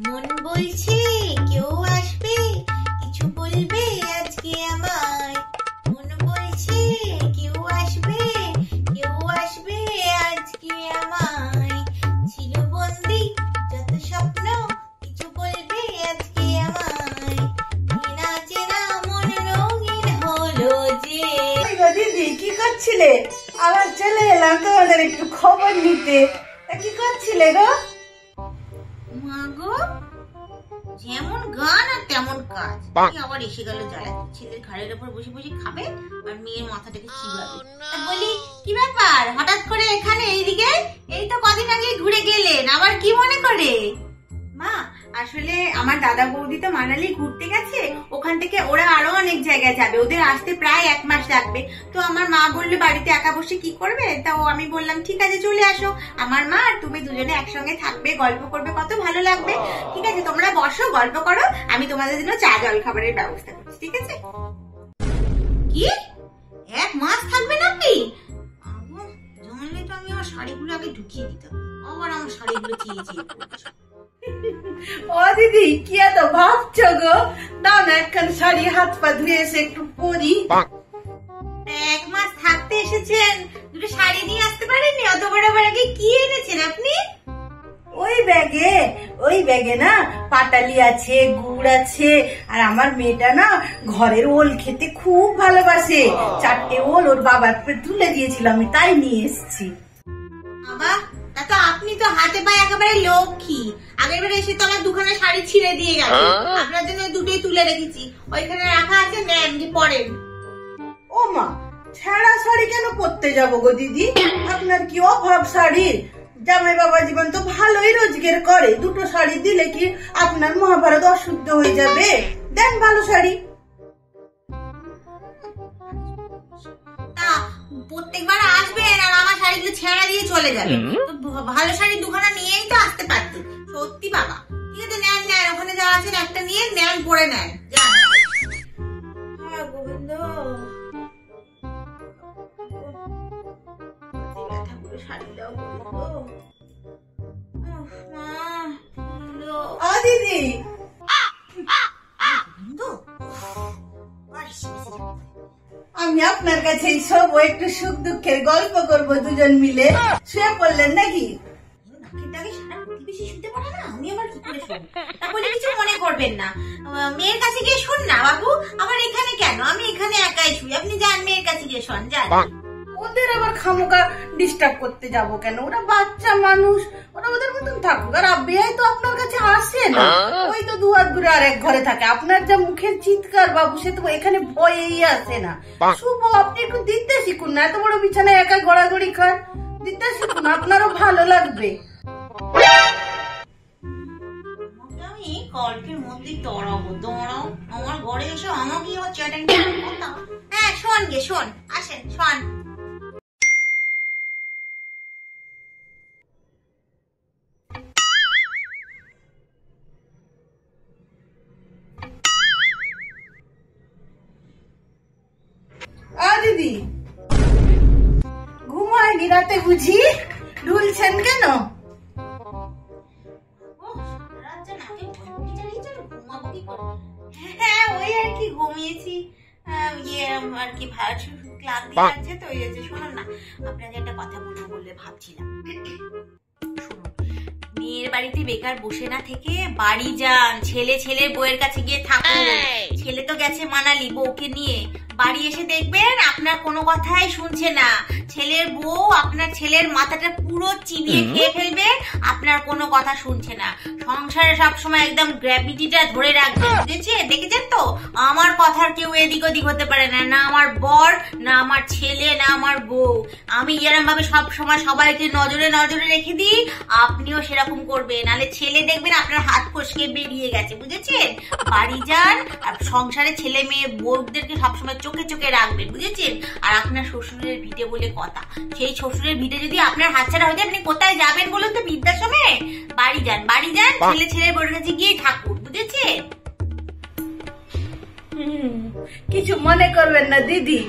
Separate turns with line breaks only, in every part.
মন বলছে কেউ আসবে, কিছু বলবে আজকে আমায়। মন বলছে কেউ আসবে, কেউ আসবে আজকে আমায়। ছিল বন্দি যত স্বপ্ন, কিছু বলবে আজকে আমায়। চেনা চেনা মন রঙিন হলো যে।
দিদি কি করছিলে? আবার চলে এলাম তোমাদের একটু খবর নিতে। কি করছিলে গো?
মাগো, যেমন গান আর তেমন কাজ। আবার এসে গেল জ্বালা। ছেলের ঘাড়ের উপর বসে বসে খাবে আর মেয়ের মাথাটাকে চিবাবে। বলি কি ব্যাপার, হঠাৎ করে এখানে এইদিকে? এই তো কদিন আগে ঘুরে গেলেন, আবার কি মনে করে?
মা, আসলে আমার দাদা বৌদি তো মানালি ঘুরতে গেছে, ওখান থেকে ওরা আরো অনেক জায়গায় যাবে, ওদের আসতে প্রায় 1 মাস লাগবে। তো আমার মা বললো বাড়িতে একা বসে কি করবে, তাও আমি বললাম ঠিক আছে চলে আসো, আমার মা আর তুমি দুজনে একসঙ্গে থাকবে, গল্প করবে, কত ভালো লাগবে। ঠিক আছে তোমরা বসো, গল্প করো, আমি তোমাদের জন্য চা জল খাবারের ব্যবস্থা করছি, ঠিক আছে?
কি 1 মাস থাকবে নাকি? জানলে তো আমি আমার শাড়িগুলো আগে ঢুকিয়ে দিতাম, আবার আমার শাড়িগুলো চেয়ে চেয়ে পড়ছে।
ও দিদি কি এত ভাবছো গো? দাও না একখান শাড়ি, হাত পা ধুয়ে এসে একটু পরি।
1 মাস থাকতে এসেছেন, দুটো শাড়ি নিয়ে আসতে পারেননি? অত বড় ব্যাগে কি এনেছেন আপনি?
ওই ব্যাগে না পাটালি আছে, গুড় আছে, আর আমার মেয়েটা না ঘরের ওল খেতে খুব ভালোবাসে। 4টে ওল ওর বাবার তুলে দিয়েছিল, আমি তাই নিয়ে এসেছি।
বাবা, তা তো আপনি তো হাতে পায়ে একেবারে লক্ষ্মী। আগের বার এসে তো আমার 2খানা শাড়ি ছিঁড়ে দিয়ে গেছে, আপনার জন্য 2টোই তুলে রেখেছি, ওইখানে রাখা আছে, নেন যে পরেন।
ও মা, ছেঁড়া শাড়ি কেন পরতে যাবো গো দিদি? আপনার কি অভাব শাড়ির? জামাই বাবা জীবন তো ভালোই রোজগার করে, 2টো শাড়ি দিলে কি আপনার মহাভারত অশুদ্ধ হয়ে যাবে? দেন ভালো শাড়ি।
প্রত্যেকবার আসবেন আর আমার শাড়িগুলো ছেঁড়া দিয়ে চলে যাবেন? ভালো শাড়ি 2খানা নিয়েই তো আসতে পারতেন। সত্যি বাবা। ঠিক আছে নেন নেন, ওখানে যা আছেন একটা নিয়ে নেন, পরে নেন। গোবিন্দ, শাড়ি দাও
দিদি আমি আপনার কাছে সব একটু সুখ দুঃখের গল্প করব, দুজন মিলে। শুয়ে পড়লেন নাকি?
আমি আবার কি করে শুনবো? তাহলে কিছু মনে করবেন না, মেয়ের কাছে গিয়ে শুন না বাবু। আবার এখানে কেন? আমি এখানে একাই শুই, আপনি যান মেয়ের কাছে গিয়ে শোন, যান।
ওদের আবার খামোকা ডিস্টার্ব করতে যাব কেন? ওরা বাচ্চা মানুষ, ওরা ওদের মতন থাকুক। আর আব্বিয়াই তো আপনার কাছে আসে না, ওই তো 2 হাত দূরে আর এক ঘরে থাকে। আপনার যা মুখের চিৎকার বাবু, সে তো এখানে ভয়েই আসে না। শুভ, আপনি একটু দিতে শিখুন না, এত বড় বিছানায় একা গড়াগড়ি খান, দিতে শিখুন, আপনারও ভালো লাগবে।
আমি গল্পের মধ্যেই দাঁড়াবো, দাঁড়াও আমার ঘরে এসে আমাকে আমার চ্যাটিং কথা। হ্যাঁ শোন গে, শোন, আসেন শোন।
দিদি ঘুমায়নি রাতে বুঝি? ঢুলছেন কেন?
হ্যাঁ ওই আর কি ঘুমিয়েছি, আর কি ক্লান্তি লাগছে তো ওই যে। শুনুন না, আপনাকে একটা কথা বলবো বলে ভাবছিলাম। মেয়ের বাড়িতে বেকার বসে না থেকে বাড়ি যান, ছেলের বউয়ের কাছে গিয়ে থাকুন। ছেলে তো গেছে মানালি বউকে নিয়ে, বাড়ি এসে দেখবেন আপনার কোনো কথাই শুনছে না। ছেলের বউ আপনার ছেলের মাথাটা পুরো চিবিয়ে খেয়ে ফেলবে, আপনার কোনো কথা শুনছে না। সংসারে সবসময় একদম গ্র্যাভিটিটা ধরে রাখবে, বুঝেছেন? দেখেছেন তো আমার কথার কেউ এদিক ওদিক হতে পারে না, না আমার বর, না আমার ছেলে, না আমার বউ। আমি এরকম ভাবে সবসময় সবাইকে নজরে নজরে রেখে দিই, আপনিও সেরকম করবেন, নাহলে ছেলে দেখবেন আপনার হাত ফসকে বেরিয়ে গেছে, বুঝেছেন? বাড়ি যান আর সংসারে ছেলে মেয়ে বউদেরকে সবসময় চোখে চোখে রাখবেন, বুঝেছেন? আর আপনার শ্বশুরের ভিটে বলে কথা, সেই শ্বশুরের ভিটে যদি আপনার হাতছাড়া হয়ে যায় আপনি কোথায় যাবেন বলুন তো বৃদ্ধাশ্রমে? বাড়ি যান, বাড়ি যান, ছেলের বউয়ের কাছে গিয়ে থাকুন, বুঝেছেন?
কিছু মনে করবেন না দিদি,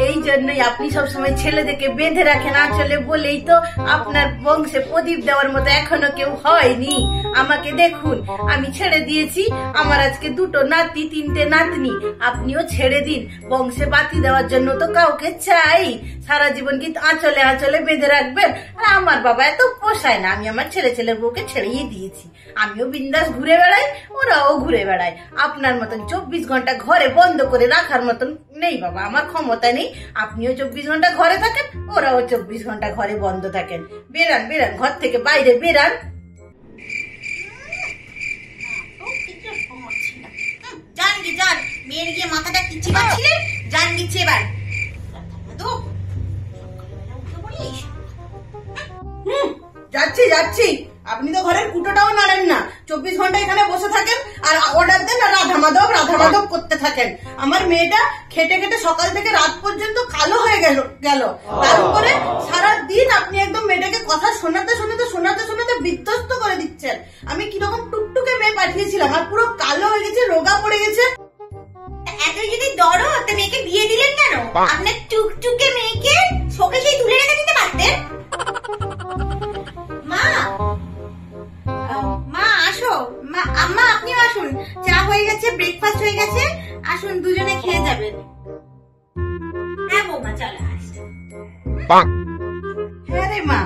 এই জন্যই আপনি সবসময় ছেলেদেরকে বেঁধে রাখেন আঁচলে বলেই তো আপনার বংশে প্রদীপ দেওয়ার মতো এখনো কেউ হয়নি। আমাকে দেখুন, আমি ছেড়ে দিয়েছি, আমার আজকে 2টো নাতি 3টে নাতনি। আপনিও ছেড়ে দিন, বংশে বাতি দেওয়ার জন্য তো কাউকে চাই। সারা জীবন কি আঁচলে আঁচলে বেঁধে রাখবেন? আর আমার বাবা এত পোষায় না, আমি আমার ছেলের বউকে ছেড়েই দিয়েছি। আমিও বিন্দাস ঘুরে বেড়াই, ওরাও ঘুরে বেড়ায়। আপনার মতন 24 ঘন্টা ঘরে বন্ধ করে রাখার মতন নেই বাবা, আমার ক্ষমতা নেই। আপনিও 24 ঘন্টা ঘরে থাকেন, ওরাও 24 ঘন্টা ঘরে বন্ধ থাকেন। বেরান বেরান, ঘর থেকে বাইরে বেরান।
যান গে যান, মেয়ের গিয়ে মাথাটা কিচ্ছি পাচ্ছিলেন, যান দিচ্ছে এবার।
যাচ্ছি যাচ্ছি, আপনি তো ঘরের কুটোটাও নাড়েন না, 24 ঘন্টা এখানে বসে থাকেন আর অর্ডার দেন আর রাধা মাধব করতে থাকেন। আমার মেয়েটা খেটে খেটে সকাল থেকে রাত পর্যন্ত কালো হয়ে গেল। তার উপরে সারা দিন আপনি একদম মেয়েটাকে কথা শোনাতে বিধ্বস্ত করে দিচ্ছেন। আমি কিরকম টুকটুকে মেয়ে পাঠিয়েছিলাম আর পুরো কালো হয়ে গেছে, রোগা পড়ে গেছে।
এত যদি দরো তো মেয়েকে বিয়ে দিলেন কেন? আপনার টুকটুকে মেয়েকে শোকেশেই তুলে রেখে দিতে পারতেন। মা আসো, আম্মা আপনিও আসুন, চা হয়ে গেছে, ব্রেকফাস্ট হয়ে গেছে, আসুন দুজনে খেয়ে যাবেন। হ্যাঁ বৌমা চলে আসছে।
হ্যাঁ রে মা,